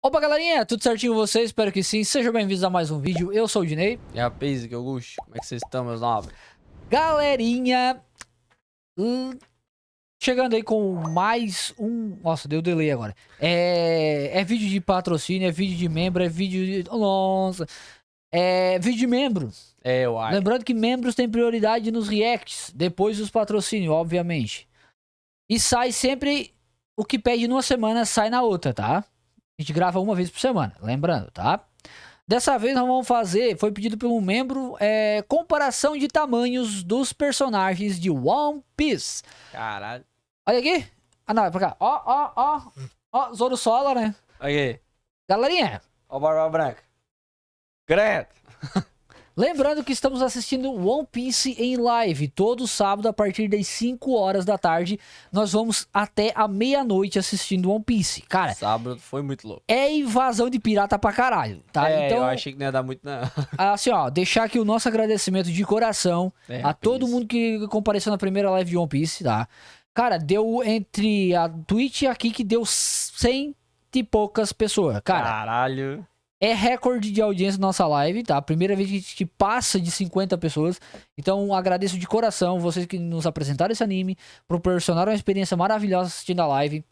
Opa, galerinha, tudo certinho com vocês? Espero que sim. Sejam bem-vindos a mais um vídeo. Eu sou o Dinei. É a Basic, Augusto. Como é que vocês estão, meus nobres? Galerinha, chegando aí com mais um... Nossa, deu delay agora. É vídeo de patrocínio, é vídeo de membro, é vídeo de... Nossa. É vídeo de membro. É, uai. Lembrando que membros têm prioridade nos reacts, depois dos patrocínios, obviamente. E sai sempre... O que pede numa semana, sai na outra, tá? A gente grava uma vez por semana, lembrando, tá? Dessa vez nós vamos fazer, foi pedido por um membro, comparação de tamanhos dos personagens de One Piece. Caralho. Olha aqui. Ah, não, é pra cá. Ó, Zoro Sola, né? Aqui. Galerinha, Ó, Barba Branca. Credo. lembrando que estamos assistindo One Piece em live, todo sábado a partir das 5 horas da tarde. Nós vamos até a meia-noite assistindo One Piece. Cara, Sábado foi muito louco. é invasão de pirata pra caralho, tá? Eu achei que não ia dar muito, não. Assim, ó, deixar aqui o nosso agradecimento de coração a todo mundo que compareceu na primeira live de One Piece, tá? Cara, deu entre a Twitch e aqui que deu 100 e poucas pessoas. Cara, Caralho. é recorde de audiência na nossa live, tá? Primeira vez que a gente passa de 50 pessoas. Então, agradeço de coração vocês que nos apresentaram esse anime, proporcionaram uma experiência maravilhosa assistindo a live.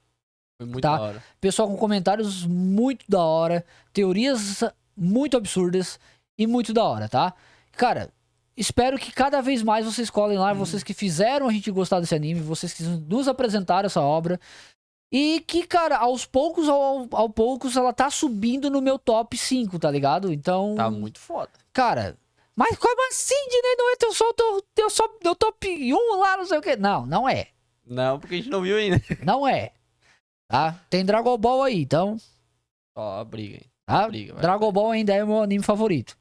Foi muito Tá. da hora. Pessoal com comentários muito da hora, teorias muito absurdas e muito da hora, tá? Cara, espero que cada vez mais vocês colhem lá, vocês que fizeram a gente gostar desse anime, vocês que nos apresentaram essa obra. E que, cara, aos poucos ela tá subindo no meu top 5, tá ligado? Então, Tá muito foda. cara, mas como assim, né? Não é teu top 1 lá, não sei o quê. Não, não é. Não, porque a gente não viu ainda. Não é. Tá? Tem Dragon Ball aí, então... Ó, a briga, hein. Tá? Briga, vai Dragon Ball ainda é o meu anime favorito.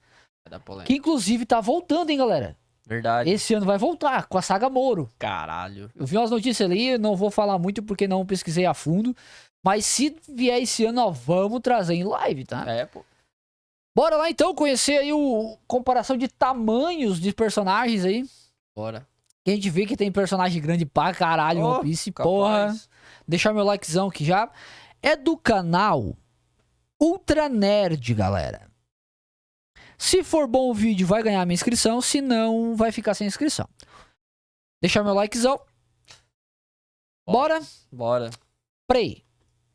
Vai dar polêmica. Que inclusive tá voltando, hein, galera? Verdade. Esse ano vai voltar com a saga Moro. Caralho. Eu vi umas notícias ali, eu não vou falar muito porque não pesquisei a fundo. Mas se vier esse ano, ó, vamos trazer em live, tá? É, pô. Bora lá então conhecer aí o comparação de tamanhos de personagens aí. Bora. Que a gente vê que tem personagem grande pra caralho em Ó, One Piece, capaz. porra. Deixar meu likezão aqui já. É do canal Ultra Nerd, galera. Se for bom o vídeo, vai ganhar minha inscrição. Se não, vai ficar sem inscrição. Deixar meu likezão. Bora. Bora. Play.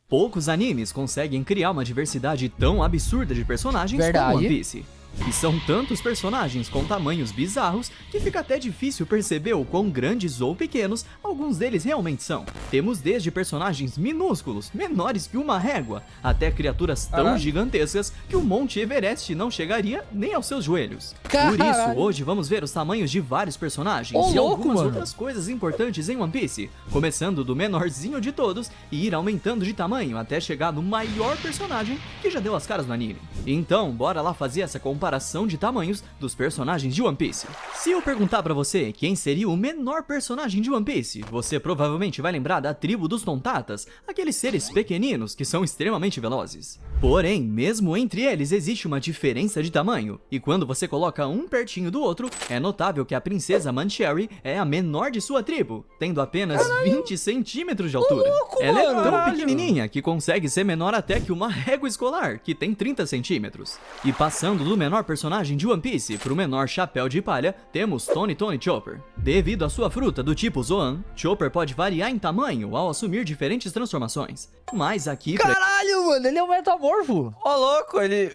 Poucos animes conseguem criar uma diversidade tão absurda de personagens Verdade. como One Piece. E são tantos personagens com tamanhos bizarros que fica até difícil perceber o quão grandes ou pequenos alguns deles realmente são. Temos desde personagens minúsculos, menores que uma régua, até criaturas tão Caralho. gigantescas que o Monte Everest não chegaria nem aos seus joelhos. Por Caralho. isso, hoje vamos ver os tamanhos de vários personagens Ô, e louco, algumas mano. outras coisas importantes em One Piece, começando do menorzinho de todos e ir aumentando de tamanho até chegar no maior personagem que já deu as caras no anime. Então, bora lá fazer essa comparação de tamanhos dos personagens de One Piece. Se eu perguntar pra você quem seria o menor personagem de One Piece, você provavelmente vai lembrar da tribo dos Tontatas, aqueles seres pequeninos que são extremamente velozes. Porém, mesmo entre eles existe uma diferença de tamanho, e quando você coloca um pertinho do outro, é notável que a princesa Mancherry é a menor de sua tribo, tendo apenas 20 centímetros de altura. Ela é tão pequenininha que consegue ser menor até que uma régua escolar, que tem 30 centímetros. E passando do menor personagem de One Piece pro menor chapéu de palha, temos Tony Chopper. Devido à sua fruta do tipo Zoan, Chopper pode variar em tamanho ao assumir diferentes transformações. Mas aqui Caralho, mano, ele é um metamorfo. Ó, louco, ele...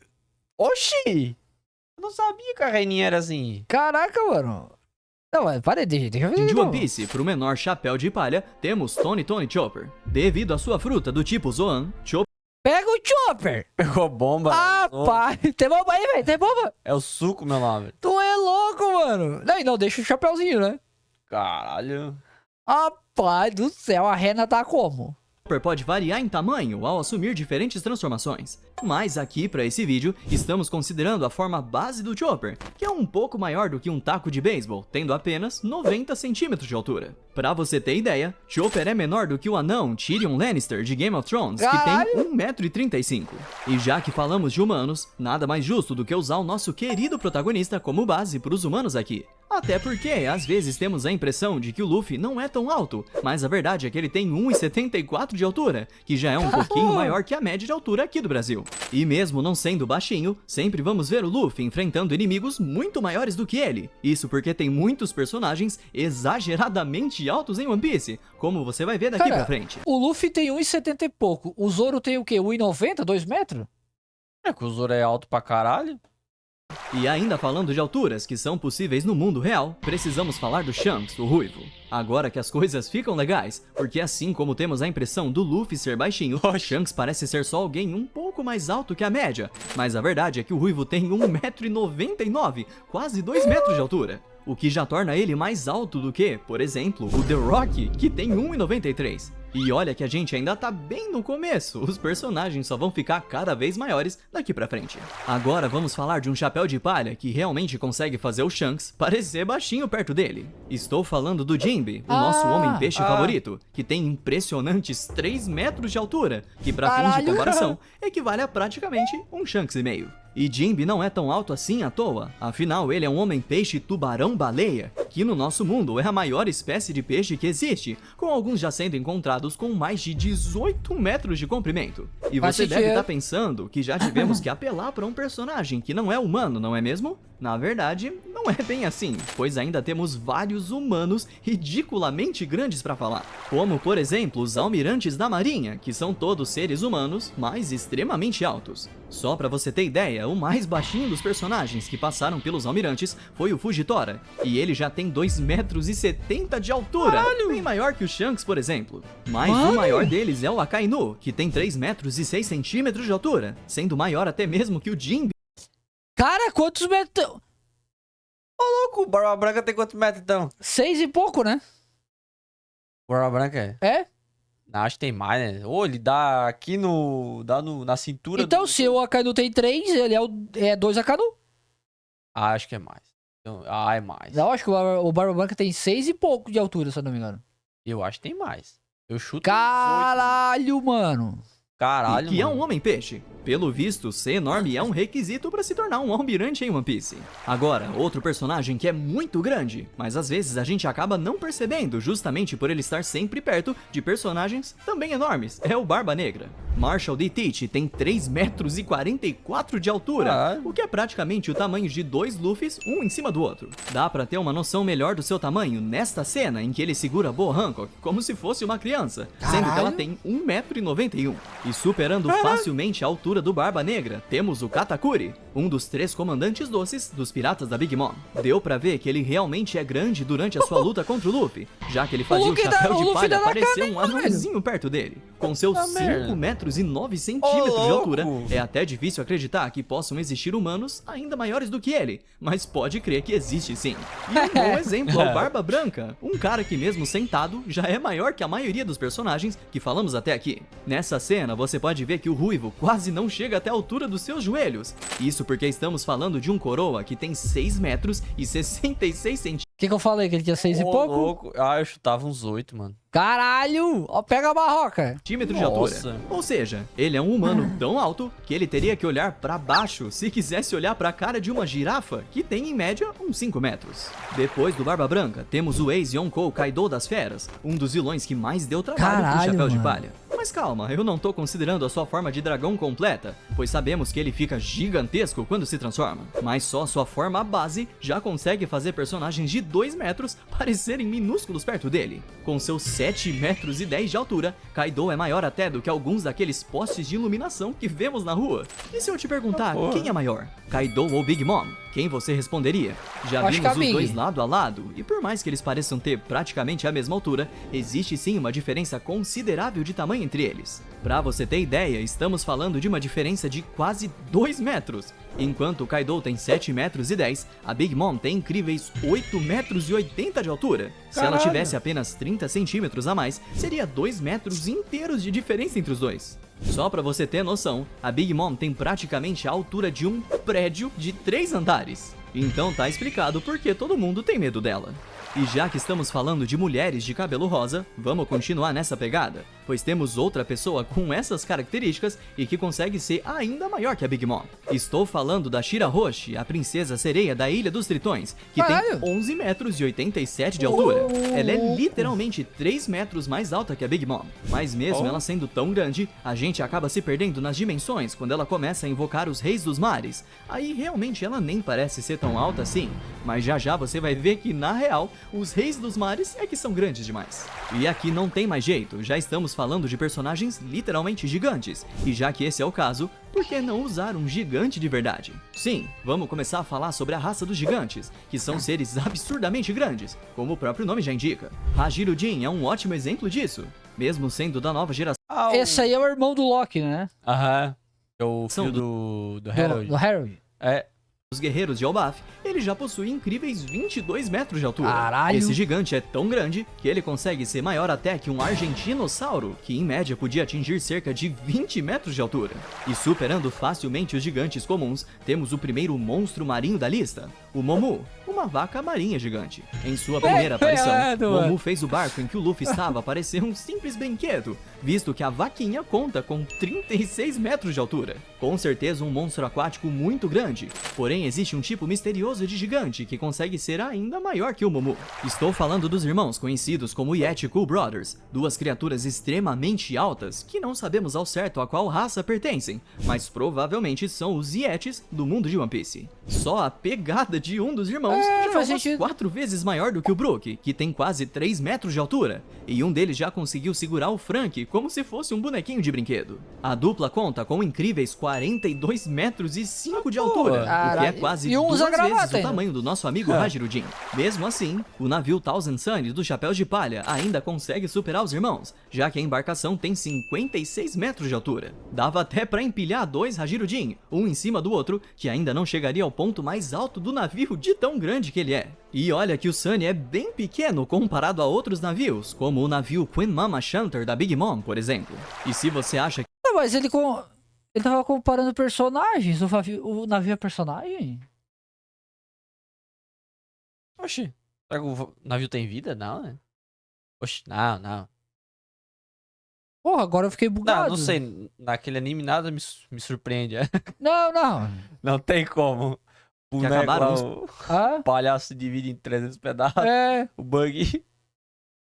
Oxi! Eu não sabia que a Reininha era assim. Caraca, mano. Não, mas para aí, deixa eu ver. de então. One Piece pro menor chapéu de palha, temos Tony Chopper. Devido à sua fruta do tipo Zoan, Chopper Pega o Chopper. Pegou bomba. Ah, Ô, pai. Tem bomba aí, velho, tem bomba. É o suco, meu nome. Tu é louco, mano. Não, e não, deixa o chapéuzinho, né? Caralho. Rapaz do céu, a Rena tá como? pode variar em tamanho ao assumir diferentes transformações. Mas aqui, para esse vídeo, estamos considerando a forma base do Chopper, que é um pouco maior do que um taco de beisebol, tendo apenas 90 centímetros de altura. Pra você ter ideia, Chopper é menor do que o anão Tyrion Lannister de Game of Thrones, que tem 1,35 m. E já que falamos de humanos, nada mais justo do que usar o nosso querido protagonista como base para os humanos aqui. Até porque, às vezes, temos a impressão de que o Luffy não é tão alto, mas a verdade é que ele tem 1,74 de altura, que já é um pouquinho maior que a média de altura aqui do Brasil. E mesmo não sendo baixinho, sempre vamos ver o Luffy enfrentando inimigos muito maiores do que ele. Isso porque tem muitos personagens exageradamente altos em One Piece, como você vai ver daqui pra frente. O Luffy tem 1,70 e pouco. O Zoro tem o quê? 1,90? 2 metros? É que o Zoro é alto pra caralho. E ainda falando de alturas que são possíveis no mundo real, precisamos falar do Shanks, o ruivo. Agora que as coisas ficam legais, porque assim como temos a impressão do Luffy ser baixinho, Shanks parece ser só alguém um pouco mais alto que a média. Mas a verdade é que o ruivo tem 1,99 m, quase 2 metros de altura. O que já torna ele mais alto do que, por exemplo, o The Rock, que tem 1,93 m. E olha que a gente ainda tá bem no começo, os personagens só vão ficar cada vez maiores daqui pra frente. Agora vamos falar de um chapéu de palha que realmente consegue fazer o Shanks parecer baixinho perto dele. Estou falando do Jinbe, o nosso homem-peixe favorito, que tem impressionantes 3 metros de altura, que pra fins de comparação equivale a praticamente um Shanks e meio. E Jinbe não é tão alto assim à toa, afinal ele é um homem-peixe tubarão-baleia, que no nosso mundo é a maior espécie de peixe que existe, com alguns já sendo encontrados com mais de 18 metros de comprimento. E você deve estar pensando que já tivemos que apelar para um personagem que não é humano, não é mesmo? Na verdade, não é bem assim, pois ainda temos vários humanos ridiculamente grandes para falar. Como, por exemplo, os almirantes da marinha, que são todos seres humanos, mas extremamente altos. Só pra você ter ideia, o mais baixinho dos personagens que passaram pelos almirantes foi o Fujitora, e ele já tem 2,70 m de altura, bem maior que o Shanks, por exemplo. Mas o maior deles é o Akainu, que tem 3,06 m de altura, sendo maior até mesmo que o Jinbe. Cara, quantos metros? Ô, louco, o Barba Branca tem quantos metros, então? 6 e pouco, né? O Barba Branca é? É? Não, acho que tem mais, né? Ou ele dá aqui no... dá na cintura Então, do... se o Akainu tem 3, ele é 2 Akainu. Ah, acho que é mais. Então, é mais. Eu acho que o Barba Branca tem 6 e pouco de altura, se eu não me engano. Eu acho que tem mais. Eu chuto... Caralho, mano. Caralho, que mano. é um homem-peixe. Pelo visto, ser enorme é um requisito para se tornar um almirante em One Piece. Agora, outro personagem que é muito grande, mas às vezes a gente acaba não percebendo justamente por ele estar sempre perto de personagens também enormes, é o Barba Negra. Marshall D. Teach tem 3,44 m de altura, o que é praticamente o tamanho de 2 Luffys, um em cima do outro. Dá pra ter uma noção melhor do seu tamanho nesta cena em que ele segura Boa Hancock como se fosse uma criança, sendo que ela tem 1,91 m. E superando facilmente a altura do Barba Negra, temos o Katakuri, um dos 3 comandantes doces dos piratas da Big Mom. Deu pra ver que ele realmente é grande durante a sua luta contra o Luffy, já que ele fazia o chapéu de palha parecer um anãozinho perto dele. Com seus 5,9 metros de altura, é até difícil acreditar que possam existir humanos ainda maiores do que ele, mas pode crer que existe sim. E um bom exemplo é o Barba Branca, um cara que mesmo sentado já é maior que a maioria dos personagens que falamos até aqui. Nessa cena você pode ver que o ruivo quase não chega até a altura dos seus joelhos. Isso porque estamos falando de um coroa que tem 6 metros e 66 centímetros. O que eu falei? Que ele tinha 6 e pouco? Louco. Ah, eu chutava uns 8, mano. Caralho! Ó, pega a barroca. De altura. Ou seja, ele é um humano tão alto que ele teria que olhar pra baixo se quisesse olhar pra cara de uma girafa, que tem em média uns 5 metros. Depois do Barba Branca, temos o ex-Yonkou Kaido das Feras, um dos vilões que mais deu trabalho pro Chapéu de Palha. Mas calma, eu não tô considerando a sua forma de dragão completa, pois sabemos que ele fica gigantesco quando se transforma. Mas só sua forma base já consegue fazer personagens de 2 metros parecerem minúsculos perto dele. Com seus 7,10 metros de altura, Kaido é maior até do que alguns daqueles postes de iluminação que vemos na rua. E se eu te perguntar quem é maior, Kaido ou Big Mom? Quem você responderia? Já vimos os dois lado a lado, e por mais que eles pareçam ter praticamente a mesma altura, existe sim uma diferença considerável de tamanho entre eles. Pra você ter ideia, estamos falando de uma diferença de quase 2 metros. Enquanto o Kaido tem 7,10 metros, a Big Mom tem incríveis 8,80 metros de altura. Se ela tivesse apenas 30 centímetros a mais, seria 2 metros inteiros de diferença entre os dois. Só pra você ter noção, a Big Mom tem praticamente a altura de um prédio de 3 andares. Então tá explicado por que todo mundo tem medo dela. E já que estamos falando de mulheres de cabelo rosa, vamos continuar nessa pegada. pois temos outra pessoa com essas características e que consegue ser ainda maior que a Big Mom. Estou falando da Shirahoshi, a princesa sereia da Ilha dos Tritões, que Caralho. tem 11 metros e 87 de altura. Ela é literalmente 3 metros mais alta que a Big Mom. Mas mesmo ela sendo tão grande, a gente acaba se perdendo nas dimensões quando ela começa a invocar os reis dos mares. Aí realmente ela nem parece ser tão alta assim, mas já já você vai ver que na real, os reis dos mares é que são grandes demais. E aqui não tem mais jeito, já estamos falando de personagens literalmente gigantes, e já que esse é o caso, por que não usar um gigante de verdade? Sim, vamos começar a falar sobre a raça dos gigantes, que são seres absurdamente grandes, como o próprio nome já indica. Hajirudin é um ótimo exemplo disso, mesmo sendo da nova geração. Esse aí é o irmão do Loki, né? Aham. É o São filho do Harold. Do Harold. É. Os guerreiros de Elbaf, ele já possui incríveis 22 metros de altura. Caralho. Esse gigante é tão grande que ele consegue ser maior até que um argentinossauro, que em média podia atingir cerca de 20 metros de altura. E superando facilmente os gigantes comuns, temos o primeiro monstro marinho da lista, o Momu, uma vaca marinha gigante. Em sua primeira aparição, Momu fez o barco em que o Luffy estava parecer um simples brinquedo, visto que a vaquinha conta com 36 metros de altura. Com certeza um monstro aquático muito grande, porém existe um tipo misterioso de gigante que consegue ser ainda maior que o Momu. Estou falando dos irmãos conhecidos como Yeti Cool Brothers, duas criaturas extremamente altas que não sabemos ao certo a qual raça pertencem, mas provavelmente são os Yetis do mundo de One Piece. Só a pegada de um dos irmãos já é faz umas sentido. 4 vezes maior do que o Brook, que tem quase 3 metros de altura, e um deles já conseguiu segurar o Frank como se fosse um bonequinho de brinquedo. A dupla conta com incríveis 42 metros e 5 de altura, o que é Caralho. quase E um usa 2 vezes gravata o ainda. tamanho do nosso amigo Hajirudin. Mesmo assim, o navio Thousand Sunny do Chapéu de Palha ainda consegue superar os irmãos, já que a embarcação tem 56 metros de altura. Dava até pra empilhar 2 Hajirudin, um em cima do outro, que ainda não chegaria ao ponto mais alto do navio de tão grande que ele é. E olha que o Sunny é bem pequeno comparado a outros navios, como o navio Queen Mama Shunter da Big Mom, por exemplo. E se você acha que Não, mas ele tava comparando personagens. O navio é personagem? Oxi. Será que o navio tem vida? Não, né? Oxi, não. Porra, agora eu fiquei bugado. Não sei. Naquele anime nada me surpreende. Não. Não tem como. O boneco acabaram lá, o Ah, palhaço se divide em 300 pedaços. é. O bug.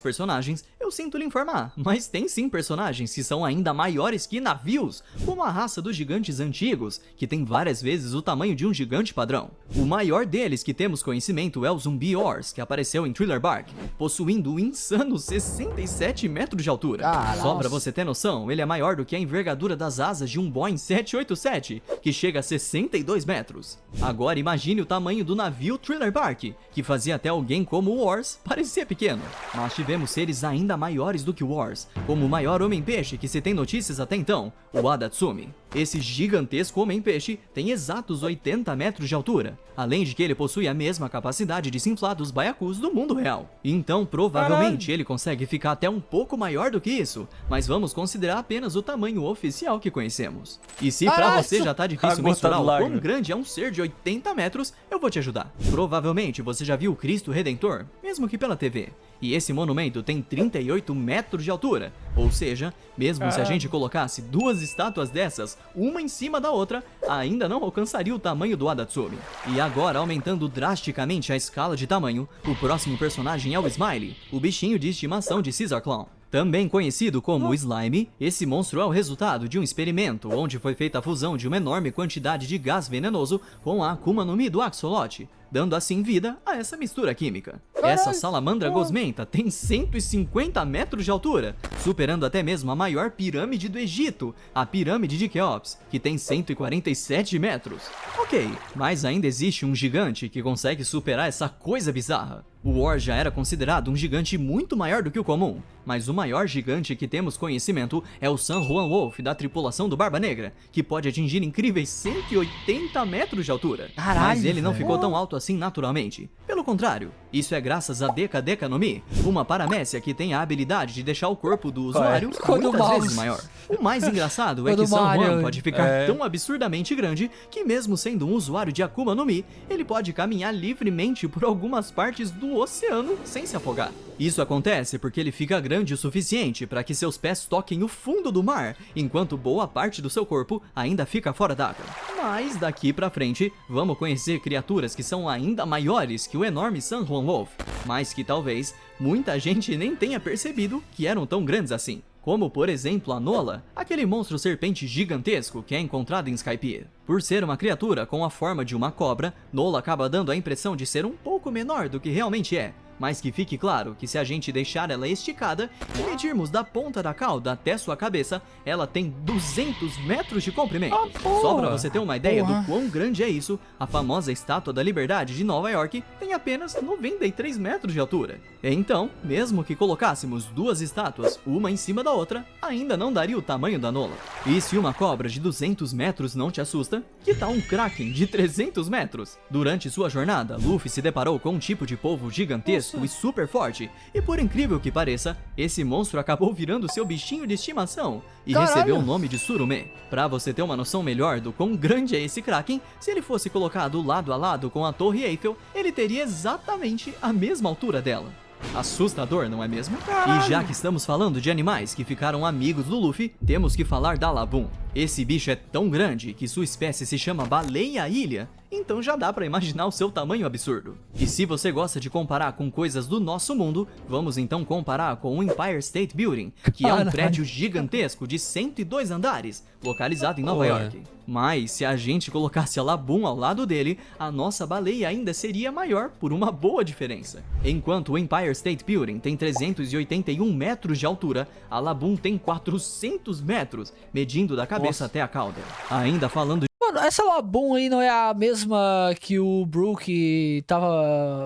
personagens, eu sinto lhe informar, mas tem sim personagens que são ainda maiores que navios, como a raça dos gigantes antigos, que tem várias vezes o tamanho de um gigante padrão. O maior deles que temos conhecimento é o Zumbi Ors, que apareceu em Thriller Bark, possuindo um insano 67 metros de altura. Caralho. Só pra você ter noção, ele é maior do que a envergadura das asas de um Boeing 787, que chega a 62 metros. Agora imagine o tamanho do navio Thriller Bark, que fazia até alguém como o Wars parecer pequeno. Mas tivemos seres ainda maiores do que o Wars, como o maior homem-peixe que se tem notícias até então, o Adatsumi. Esse gigantesco homem-peixe tem exatos 80 metros de altura, além de que ele possui a mesma capacidade de se inflar dos baiacus do mundo real. Então, provavelmente, ele consegue ficar até um pouco maior do que isso, mas vamos considerar apenas o tamanho oficial que conhecemos. E se pra Caralho, você já tá a difícil gota mensurar do o lago. quão grande é um ser de 80 metros, eu vou te ajudar. Provavelmente você já viu o Cristo Redentor, mesmo que pela TV. E esse monumento tem 38 metros de altura, ou seja, mesmo se a gente colocasse duas estátuas dessas, uma em cima da outra, ainda não alcançaria o tamanho do Adatsumi. E agora, aumentando drasticamente a escala de tamanho, o próximo personagem é o Smiley, o bichinho de estimação de Caesar Clown. Também conhecido como Slime, esse monstro é o resultado de um experimento onde foi feita a fusão de uma enorme quantidade de gás venenoso com a Akuma no Mi do Axolotl, dando assim vida a essa mistura química. Essa salamandra gosmenta tem 150 metros de altura, superando até mesmo a maior pirâmide do Egito, a pirâmide de Keops, que tem 147 metros. Ok, mas ainda existe um gigante que consegue superar essa coisa bizarra. O War já era considerado um gigante muito maior do que o comum, mas o maior gigante que temos conhecimento é o San Juan Wolf da tripulação do Barba Negra, que pode atingir incríveis 180 metros de altura. Caralho, mas ele não velho. ficou tão alto assim naturalmente. Pelo contrário, isso é graças a Deca Deca no Mi, uma paramécia que tem a habilidade de deixar o corpo do usuário muitas vezes maior. O mais engraçado é que San Juan pode ficar tão absurdamente grande que mesmo sendo um usuário de Akuma no Mi, ele pode caminhar livremente por algumas partes do oceano sem se afogar. Isso acontece porque ele fica grande o suficiente para que seus pés toquem o fundo do mar, enquanto boa parte do seu corpo ainda fica fora d'água. Mas daqui pra frente, vamos conhecer criaturas que são ainda maiores que o enorme San Juan Wolf, mas que talvez muita gente nem tenha percebido que eram tão grandes assim. Como, por exemplo, a Nola, aquele monstro serpente gigantesco que é encontrado em Skypiea. Por ser uma criatura com a forma de uma cobra, Nola acaba dando a impressão de ser um pouco menor do que realmente é. Mas que fique claro que se a gente deixar ela esticada e medirmos da ponta da cauda até sua cabeça, ela tem 200 metros de comprimento. Só pra você ter uma ideia do quão grande é isso, a famosa Estátua da Liberdade de Nova York tem apenas 93 metros de altura. Então, mesmo que colocássemos duas estátuas, uma em cima da outra, ainda não daria o tamanho da Nola. E se uma cobra de 200 metros não te assusta, que tal um Kraken de 300 metros? Durante sua jornada, Luffy se deparou com um tipo de polvo gigantesco e super forte, e por incrível que pareça, esse monstro acabou virando seu bichinho de estimação e recebeu o nome de Tsurume. Pra você ter uma noção melhor do quão grande é esse Kraken, se ele fosse colocado lado a lado com a Torre Eiffel, ele teria exatamente a mesma altura dela. Assustador, não é mesmo? E já que estamos falando de animais que ficaram amigos do Luffy, temos que falar da Laboon. Esse bicho é tão grande que sua espécie se chama baleia-ilha, então já dá pra imaginar o seu tamanho absurdo. E se você gosta de comparar com coisas do nosso mundo, vamos então comparar com o Empire State Building, que é um prédio gigantesco de 102 andares, localizado em Nova York. Mas se a gente colocasse a Laboon ao lado dele, a nossa baleia ainda seria maior por uma boa diferença. Enquanto o Empire State Building tem 381 metros de altura, a Laboon tem 400 metros, medindo da cabeça até a cauda. Ainda falando Mano, essa Laboon aí não é a mesma que o Brook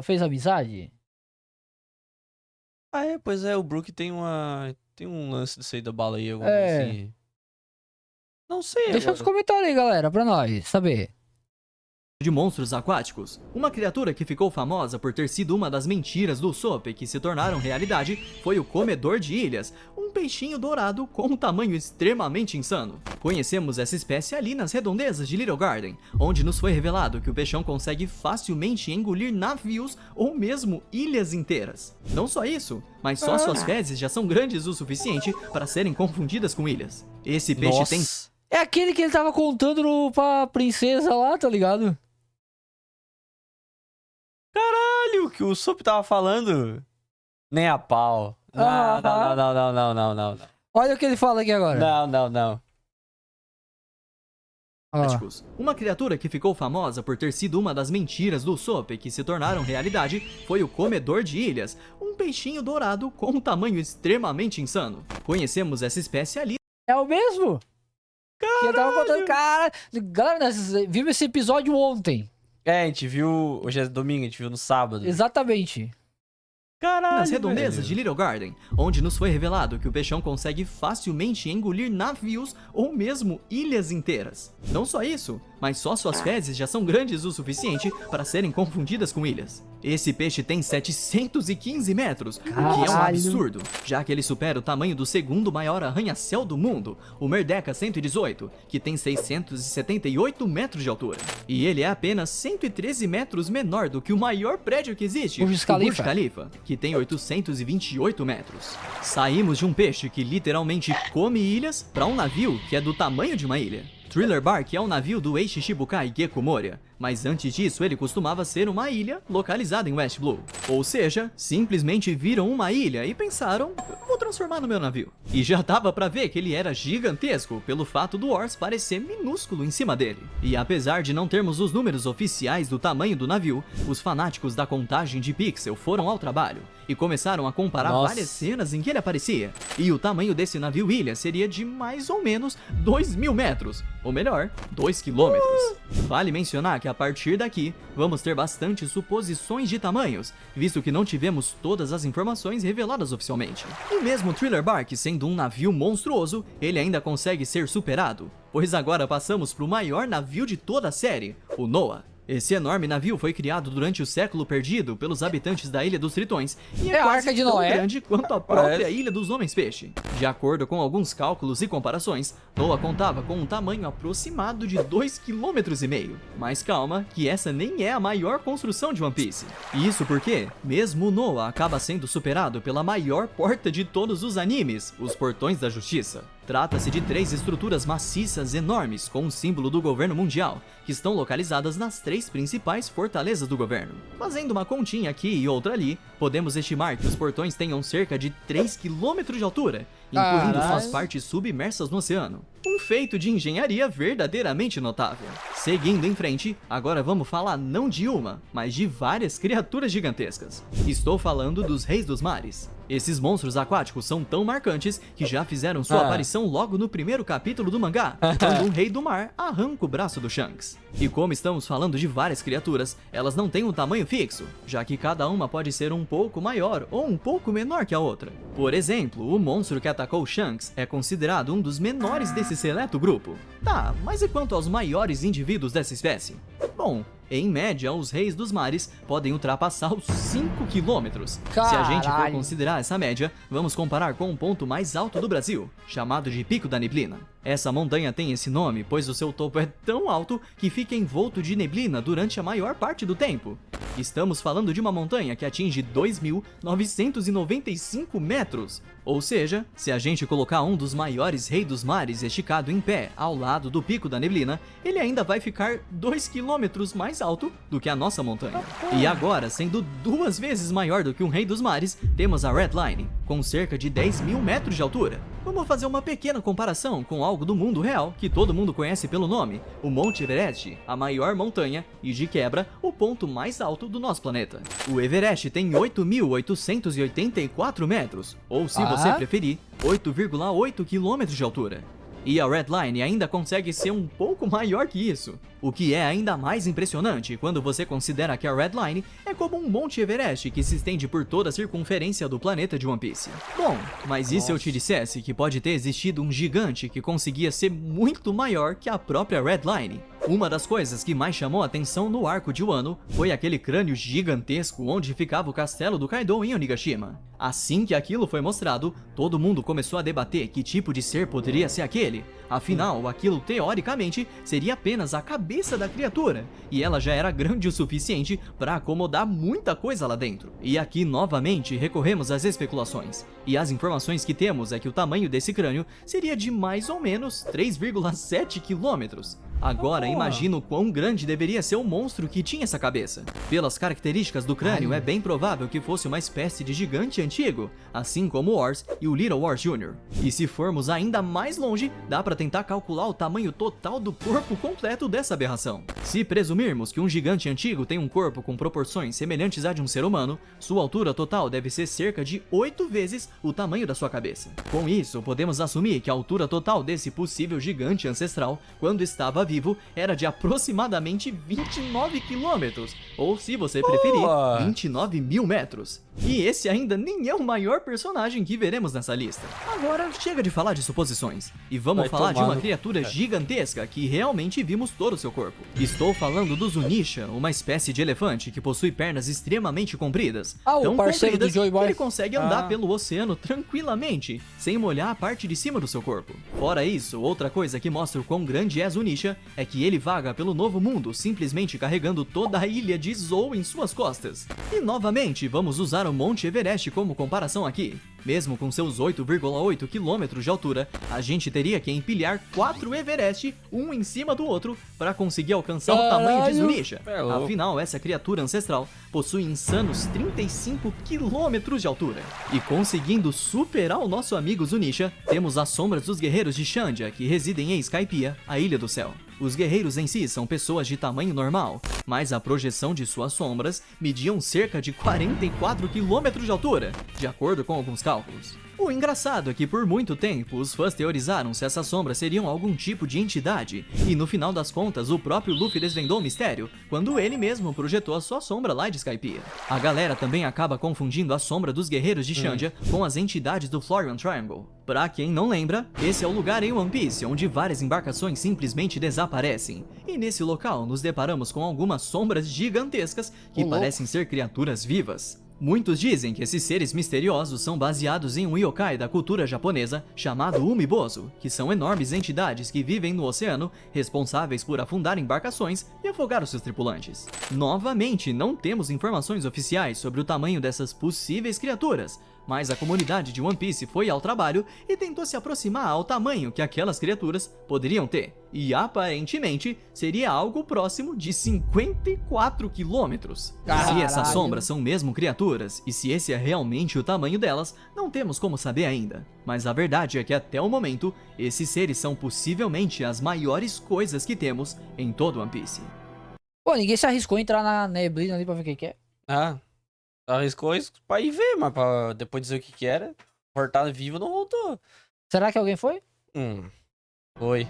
fez amizade? Ah, é, pois é, o Brook tem um lance disso aí da baleia, alguma coisa assim. Não sei Deixa nos comentários aí, galera, pra nós saber. de monstros aquáticos, uma criatura que ficou famosa por ter sido uma das mentiras do Usopp que se tornaram realidade foi o Comedor de Ilhas, um peixinho dourado com um tamanho extremamente insano. Conhecemos essa espécie ali nas redondezas de Little Garden, onde nos foi revelado que o peixão consegue facilmente engolir navios ou mesmo ilhas inteiras. Não só isso, mas só suas fezes já são grandes o suficiente para serem confundidas com ilhas. Esse peixe tem... É aquele que ele tava contando pra princesa lá, tá ligado? Caralho, que o Usopp tava falando. Nem a pau. Não. Olha o que ele fala aqui agora. Não. Uma criatura que ficou famosa por ter sido uma das mentiras do Usopp que se tornaram realidade foi o Comedor de Ilhas, um peixinho dourado com um tamanho extremamente insano. Conhecemos essa espécie ali. É o mesmo? Caralho. Que eu tava contando, cara. Galera, nós vimos esse episódio ontem. É, a gente viu. Hoje é domingo, a gente viu no sábado. Exatamente. Caralho, nas redondezas de Little Garden, onde nos foi revelado que o peixão consegue facilmente engolir navios ou mesmo ilhas inteiras. Não só isso, mas só suas fezes já são grandes o suficiente para serem confundidas com ilhas. Esse peixe tem 715 metros, o que é um absurdo, já que ele supera o tamanho do segundo maior arranha-céu do mundo, o Merdeka 118, que tem 678 metros de altura. E ele é apenas 113 metros menor do que o maior prédio que existe, o Burj Khalifa, que tem 828 metros. Saímos de um peixe que literalmente come ilhas para um navio que é do tamanho de uma ilha. Thriller Bark é um navio do Eishi Shibukai Gecko Moria, mas antes disso ele costumava ser uma ilha localizada em West Blue. Ou seja, simplesmente viram uma ilha e pensaram, vou transformar no meu navio. E já dava pra ver que ele era gigantesco pelo fato do Ors parecer minúsculo em cima dele. E apesar de não termos os números oficiais do tamanho do navio, os fanáticos da contagem de pixel foram ao trabalho e começaram a comparar várias cenas em que ele aparecia. E o tamanho desse navio ilha seria de mais ou menos 2.000 metros, ou melhor, 2 quilômetros. Vale mencionar que a partir daqui, vamos ter bastante suposições de tamanhos, visto que não tivemos todas as informações reveladas oficialmente. E mesmo Thriller Bark sendo um navio monstruoso, ele ainda consegue ser superado, pois agora passamos para o maior navio de toda a série, o Noah. Esse enorme navio foi criado durante o século perdido pelos habitantes da Ilha dos Tritões e É a quase Arca de tão Noé. grande quanto a própria Ilha dos Homens-Peixe. De acordo com alguns cálculos e comparações, Noah contava com um tamanho aproximado de 2,5 km. Mas calma, que essa nem é a maior construção de One Piece. Isso porque, mesmo Noah acaba sendo superado pela maior porta de todos os animes, os Portões da Justiça. Trata-se de 3 estruturas maciças enormes com o símbolo do governo mundial, que estão localizadas nas 3 principais fortalezas do governo. Fazendo uma continha aqui e outra ali, podemos estimar que os portões tenham cerca de 3 km de altura, incluindo Caralho. suas partes submersas no oceano. Um feito de engenharia verdadeiramente notável. Seguindo em frente, agora vamos falar não de uma, mas de várias criaturas gigantescas. Estou falando dos Reis dos Mares. Esses monstros aquáticos são tão marcantes que já fizeram sua aparição logo no primeiro capítulo do mangá, quando um rei do mar arranca o braço do Shanks. E como estamos falando de várias criaturas, elas não têm um tamanho fixo, já que cada uma pode ser um pouco maior ou um pouco menor que a outra. Por exemplo, o monstro que atacou Shanks é considerado um dos menores desse seleto grupo. Tá, mas e quanto aos maiores indivíduos dessa espécie? Bom, em média, os Reis dos Mares podem ultrapassar os 5 km. Se a gente for Caralho. considerar essa média, vamos comparar com o ponto mais alto do Brasil, chamado de Pico da Neblina. Essa montanha tem esse nome pois o seu topo é tão alto que fica envolto de neblina durante a maior parte do tempo. Estamos falando de uma montanha que atinge 2.995 metros. Ou seja, se a gente colocar um dos maiores Reis dos Mares esticado em pé ao lado do Pico da Neblina, ele ainda vai ficar 2 km mais alto do que a nossa montanha. E agora, sendo 2 vezes maior do que um Rei dos Mares, temos a Red Line, com cerca de 10.000 metros de altura. Vamos fazer uma pequena comparação com algo do mundo real que todo mundo conhece pelo nome, o Monte Everest, a maior montanha e, de quebra, o ponto mais alto do nosso planeta. O Everest tem 8.884 metros, ou se você preferir, 8,8 km de altura. E a Red Line ainda consegue ser um pouco maior que isso. O que é ainda mais impressionante quando você considera que a Red Line é como um Monte Everest que se estende por toda a circunferência do planeta de One Piece. Bom, mas e se eu te dissesse que pode ter existido um gigante que conseguia ser muito maior que a própria Red Line? Uma das coisas que mais chamou a atenção no arco de Wano foi aquele crânio gigantesco onde ficava o castelo do Kaido em Onigashima. Assim que aquilo foi mostrado, todo mundo começou a debater que tipo de ser poderia ser aquele. Afinal, aquilo teoricamente seria apenas a cabeça da criatura, e ela já era grande o suficiente para acomodar muita coisa lá dentro. E aqui novamente recorremos às especulações, e as informações que temos é que o tamanho desse crânio seria de mais ou menos 3,7 quilômetros. Agora imagina o quão grande deveria ser o monstro que tinha essa cabeça. Pelas características do crânio, é bem provável que fosse uma espécie de gigante antigo, assim como o Wars e o Little Wars Jr. E se formos ainda mais longe, dá pra tentar calcular o tamanho total do corpo completo dessa aberração. Se presumirmos que um gigante antigo tem um corpo com proporções semelhantes à de um ser humano, sua altura total deve ser cerca de 8 vezes o tamanho da sua cabeça. Com isso, podemos assumir que a altura total desse possível gigante ancestral, quando estava vivo, era de aproximadamente 29 quilômetros, ou se você preferir, 29 mil metros. E esse ainda nem é o maior personagem que veremos nessa lista. Agora, chega de falar de suposições, e vamos falar de uma criatura gigantesca que realmente vimos todo o seu corpo. Estou falando do Zunisha, uma espécie de elefante que possui pernas extremamente compridas, Ah, o tão parceiro do compridas Joey que Boy. ele consegue andar pelo oceano tranquilamente, sem molhar a parte de cima do seu corpo. Fora isso, outra coisa que mostra o quão grande é Zunisha é que ele vaga pelo Novo Mundo, simplesmente carregando toda a ilha de Zou em suas costas. E novamente, vamos usar o Monte Everest como comparação aqui. Mesmo com seus 8,8 km de altura, a gente teria que empilhar 4 Everest, um em cima do outro, para conseguir alcançar o tamanho de Zunisha. Afinal, essa criatura ancestral possui insanos 35 km de altura. E conseguindo superar o nosso amigo Zunisha, temos as sombras dos guerreiros de Shandia, que residem em Skypiea, a Ilha do Céu. Os guerreiros em si são pessoas de tamanho normal, mas a projeção de suas sombras mediam cerca de 44 km de altura, de acordo com alguns cálculos. O engraçado é que por muito tempo os fãs teorizaram se essas sombras seriam algum tipo de entidade, e no final das contas o próprio Luffy desvendou o mistério quando ele mesmo projetou a sua sombra lá de Skypiea. A galera também acaba confundindo a sombra dos guerreiros de Shandia com as entidades do Florian Triangle. Pra quem não lembra, esse é o lugar em One Piece onde várias embarcações simplesmente desaparecem, e nesse local nos deparamos com algumas sombras gigantescas que parecem ser criaturas vivas. Muitos dizem que esses seres misteriosos são baseados em um yokai da cultura japonesa chamado Umibozu, que são enormes entidades que vivem no oceano, responsáveis por afundar embarcações e afogar os seus tripulantes. Novamente, não temos informações oficiais sobre o tamanho dessas possíveis criaturas, mas a comunidade de One Piece foi ao trabalho e tentou se aproximar ao tamanho que aquelas criaturas poderiam ter. E aparentemente seria algo próximo de 54 quilômetros. Se essas sombras são mesmo criaturas e se esse é realmente o tamanho delas, não temos como saber ainda. Mas a verdade é que até o momento, esses seres são possivelmente as maiores coisas que temos em todo One Piece. Pô, ninguém se arriscou a entrar na neblina ali pra ver o que é. Ah, arriscou isso pra ir ver, mas pra depois dizer o que era. Voltar vivo não voltou. Será que alguém foi? Foi.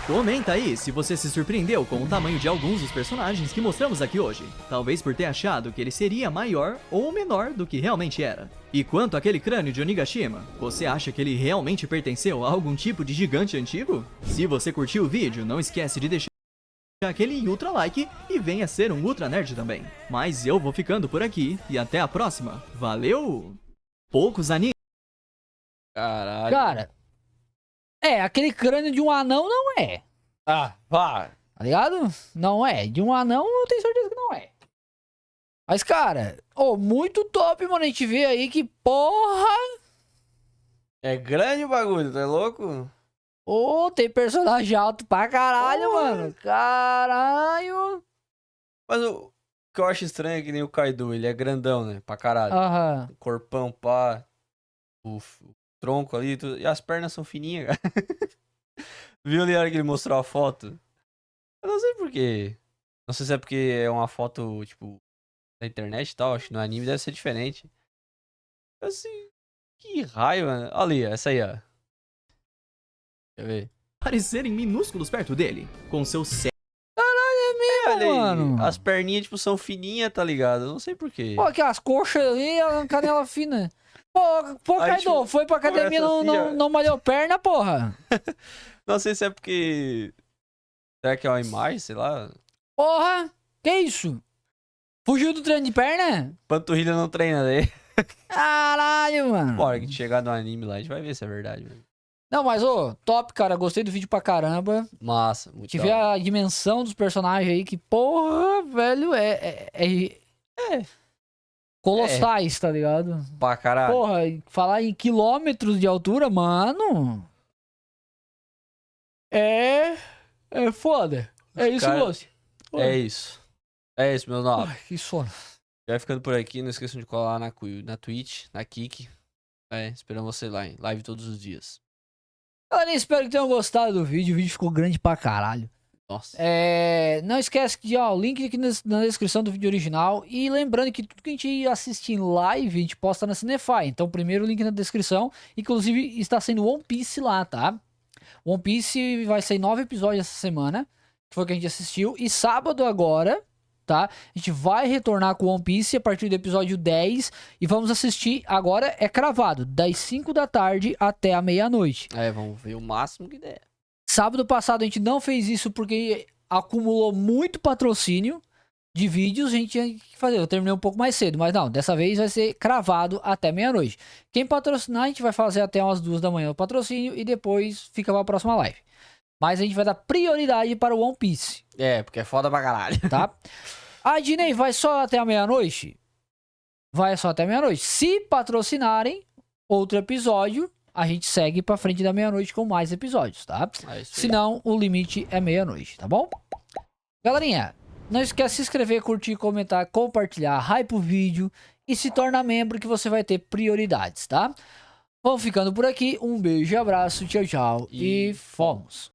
Comenta aí se você se surpreendeu com o tamanho de alguns dos personagens que mostramos aqui hoje. Talvez por ter achado que ele seria maior ou menor do que realmente era. E quanto àquele crânio de Onigashima, você acha que ele realmente pertenceu a algum tipo de gigante antigo? Se você curtiu o vídeo, não esquece de deixar aquele ultra like e venha ser um ultra nerd também. Mas eu vou ficando por aqui e até a próxima. Valeu! Poucos animes. Caralho. Cara, aquele crânio de um anão não é. Ah, vá. Tá ligado? Não é. De um anão eu tenho certeza que não é. Mas, cara, muito top, mano. A gente vê aí que, porra... É grande o bagulho, tá louco? Tem personagem alto pra caralho, mano. Caralho. Mas o que eu acho estranho é que nem o Kaido, ele é grandão, né? Pra caralho. Aham. Corpão, pá. O tronco ali, tudo. E as pernas são fininhas, cara. Viu ali a hora que ele mostrou a foto? Eu não sei porquê. Não sei se é porque é uma foto, tipo, da internet e tal. Acho que no anime deve ser diferente. Assim, que raio, mano. Olha ali, essa aí, ó. Quer ver? Parecerem minúsculos perto dele, com seus Olha aí, mano. as perninhas, tipo, são fininhas, tá ligado? Eu não sei porquê. Pô, aqui as coxas ali, a canela fina. Pô, Aí, Kaido, tipo, foi pra academia, começa assim, ó. não malhou perna, porra. Não sei se é porque... Será que é uma imagem, sei lá? Porra, que isso? Fugiu do treino de perna? Panturrilha não treina, né? Caralho, mano. Bora, que a gente chegar no anime lá, a gente vai ver se é verdade, velho. Não, mas, top, cara. Gostei do vídeo pra caramba. Massa, muito Tive a dimensão dos personagens aí que, porra, velho, colossais, tá ligado? pra caralho. Porra, falar em quilômetros de altura, mano. É foda. É isso, Cara, moço. É isso. É isso, meu nome. Ai, que sono. Já vai ficando por aqui, não esqueçam de colar na Twitch, na Kik. Esperamos você lá, em live todos os dias. Galera, espero que tenham gostado do vídeo. O vídeo ficou grande pra caralho. Nossa. Não esquece que o link aqui na descrição do vídeo original. E lembrando que tudo que a gente assiste em live, a gente posta na Cinefy. Então, primeiro o link na descrição. Inclusive, está sendo One Piece lá, tá? One Piece vai sair 9 episódios essa semana, que foi o que a gente assistiu. E sábado agora, tá? A gente vai retornar com One Piece a partir do episódio 10. E vamos assistir, agora é cravado, das 5 da tarde até a meia-noite. Vamos ver o máximo que der. Sábado passado a gente não fez isso porque acumulou muito patrocínio de vídeos, a gente tinha que fazer. Eu terminei um pouco mais cedo, mas não, dessa vez vai ser cravado até meia-noite. Quem patrocinar, a gente vai fazer até umas 2 da manhã o patrocínio e depois fica pra próxima live. Mas a gente vai dar prioridade para o One Piece. Porque é foda pra caralho. Tá? A Disney vai só até a meia-noite? Vai só até a meia-noite. Se patrocinarem outro episódio, a gente segue pra frente da meia-noite com mais episódios, tá? Senão, o limite é meia-noite, tá bom? Galerinha, não esquece de se inscrever, curtir, comentar, compartilhar, hype o vídeo e se torna membro que você vai ter prioridades, tá? Vamos ficando por aqui. Um beijo e abraço. Tchau, tchau. E fomos.